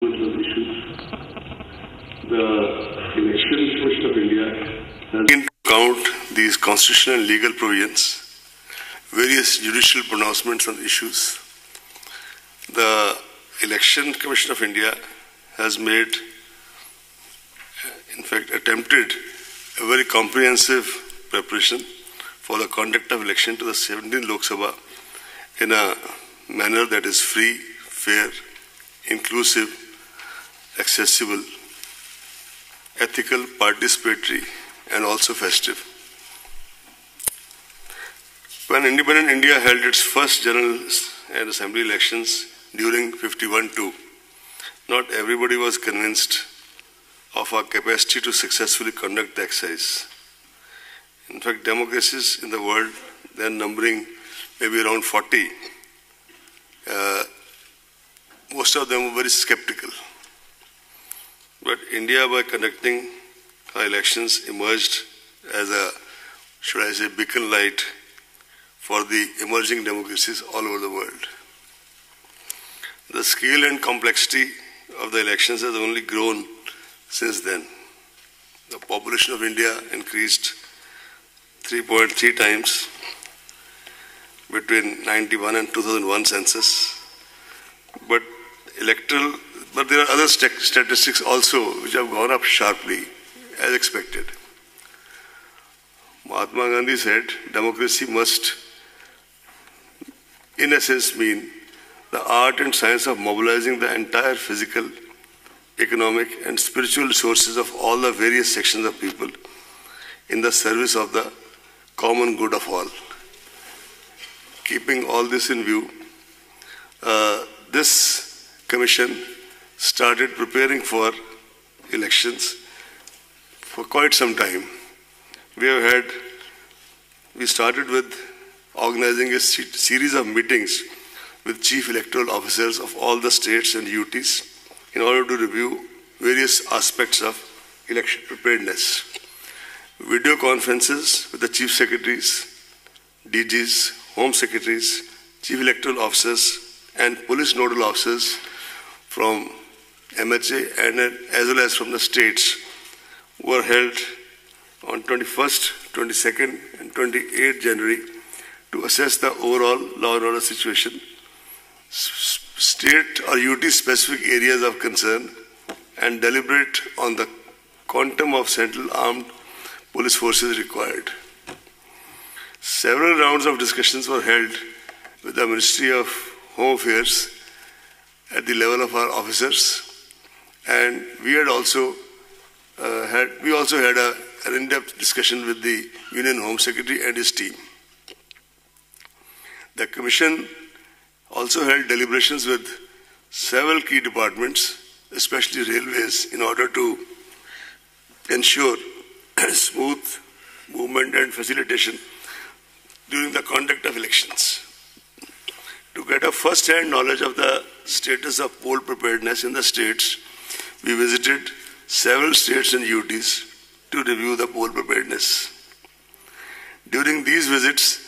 issues. The Election Commission of India has taken into account these constitutional and legal provisions, various judicial pronouncements on issues. The Election Commission of India has made, in fact, attempted a very comprehensive preparation for the conduct of election to the 17th Lok Sabha in a manner that is free, fair, inclusive, accessible, ethical, participatory, and also festive. When independent India held its first general and assembly elections during 51-2, not everybody was convinced of our capacity to successfully conduct the exercise. In fact, democracies in the world, then numbering maybe around 40, most of them were very skeptical. But India, by conducting our elections, emerged as a, should I say, beacon light for the emerging democracies all over the world. The scale and complexity of the elections has only grown since then. The population of India increased 3.3 times between 91 and 2001 census. But there are other statistics also which have gone up sharply, as expected. Mahatma Gandhi said, democracy must, in essence, mean the art and science of mobilizing the entire physical, economic, and spiritual resources of all the various sections of people in the service of the common good of all. Keeping all this in view, this commission started preparing for elections for quite some time. We started with organizing a series of meetings with chief electoral officers of all the states and UTs in order to review various aspects of election preparedness. Video conferences with the chief secretaries, DGs, home secretaries, chief electoral officers, and police nodal officers from MHA and as well as from the states were held on 21st, 22nd, and 28th January to assess the overall law and order situation, state or UT specific areas of concern, and deliberate on the quantum of central armed police forces required. Several rounds of discussions were held with the Ministry of Home Affairs at the level of our officers, and we also had an in-depth discussion with the Union Home Secretary and his team. The Commission also held deliberations with several key departments, especially railways, in order to ensure smooth movement and facilitation during the conduct of elections. To get a first-hand knowledge of the status of poll preparedness in the states, we visited several states and UTs to review the poll preparedness. During these visits,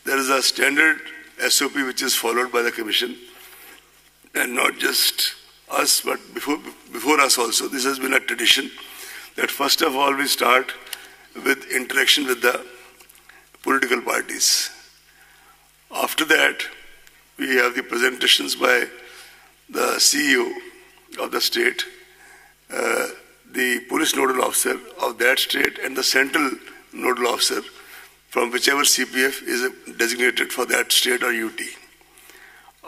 there is a standard SOP which is followed by the Commission, and not just us, but before us also. This has been a tradition that first of all we start with interaction with the political parties. After that, we have the presentations by the CEO of the state, the police nodal officer of that state, and the central nodal officer from whichever CPF is designated for that state or UT.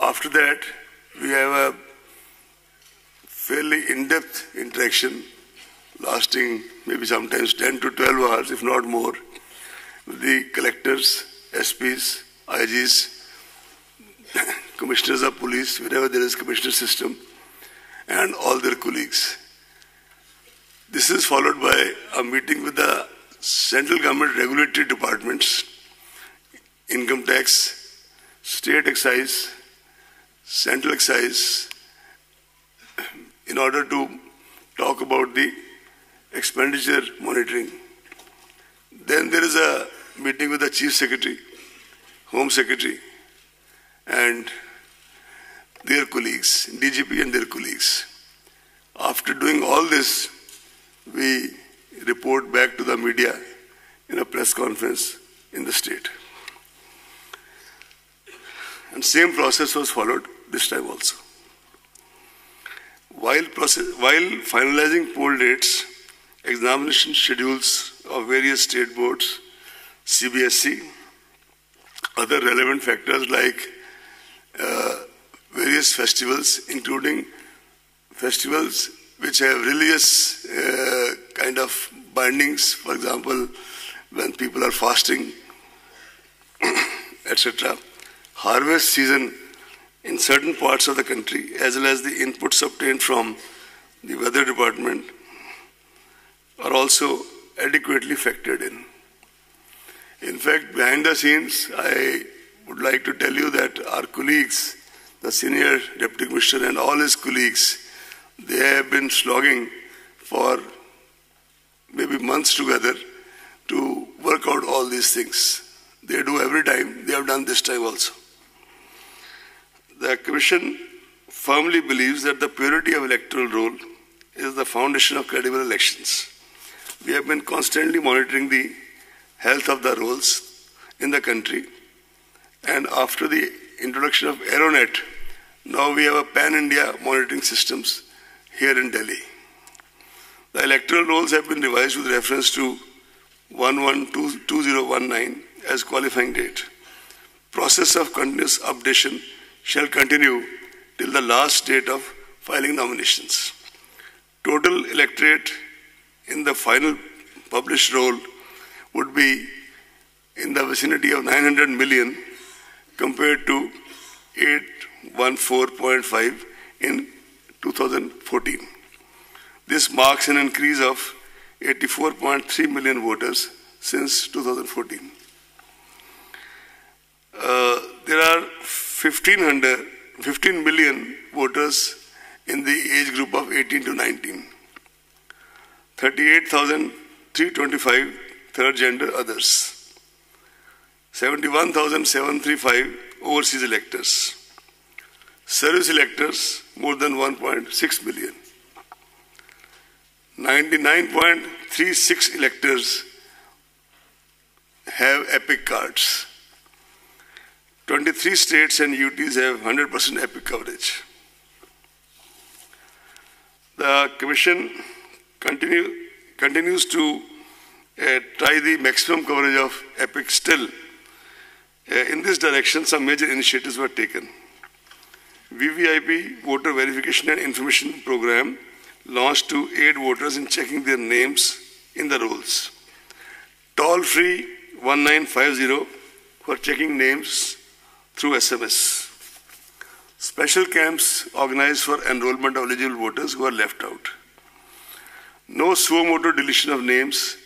After that, we have a fairly in-depth interaction lasting maybe sometimes 10 to 12 hours, if not more, with the collectors, SPs, IGs, commissioners of police, wherever there is commissioner system, and all their colleagues. This is followed by a meeting with the central government regulatory departments, income tax, state excise, central excise, in order to talk about the expenditure monitoring. Then there is a meeting with the chief secretary, home secretary, and their colleagues, DGP and their colleagues. After doing all this, we report back to the media in a press conference in the state. And same process was followed this time also. While finalizing poll dates, examination schedules of various state boards, CBSE, other relevant factors like various festivals, including festivals which have religious kind of bindings, for example, when people are fasting, etc. Harvest season in certain parts of the country, as well as the inputs obtained from the weather department, are also adequately factored in. In fact, behind the scenes, I would like to tell you that our colleagues, the senior deputy commissioner and all his colleagues, they have been slogging for maybe months together to work out all these things. They do every time, they have done this time also. The Commission firmly believes that the purity of electoral roll is the foundation of credible elections. We have been constantly monitoring the health of the rolls in the country, and after the introduction of Aeronet, now we have a pan-India monitoring systems here in Delhi. The electoral rolls have been revised with reference to 11/2019 as qualifying date. Process of continuous updation shall continue till the last date of filing nominations. Total electorate in the final published roll would be in the vicinity of 900 million compared to 814.5 in 2014. This marks an increase of 84.3 million voters since 2014. There are 15 million voters in the age group of 18 to 19. 38,325 third gender others. 71,735 overseas electors. Service electors more than 1.6 million. 99.36 electors have EPIC cards. 23 states and UTs have 100% EPIC coverage. The Commission continues to try the maximum coverage of EPIC still. In this direction, some major initiatives were taken. VVIP, Voter Verification and Information Program, launched to aid voters in checking their names in the rolls. Toll-free 1950 for checking names through SMS. Special camps organized for enrollment of eligible voters who are left out. No suo motu deletion of names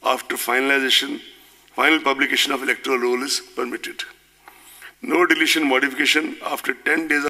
after final publication of electoral roll is permitted. No deletion modification after 10 days of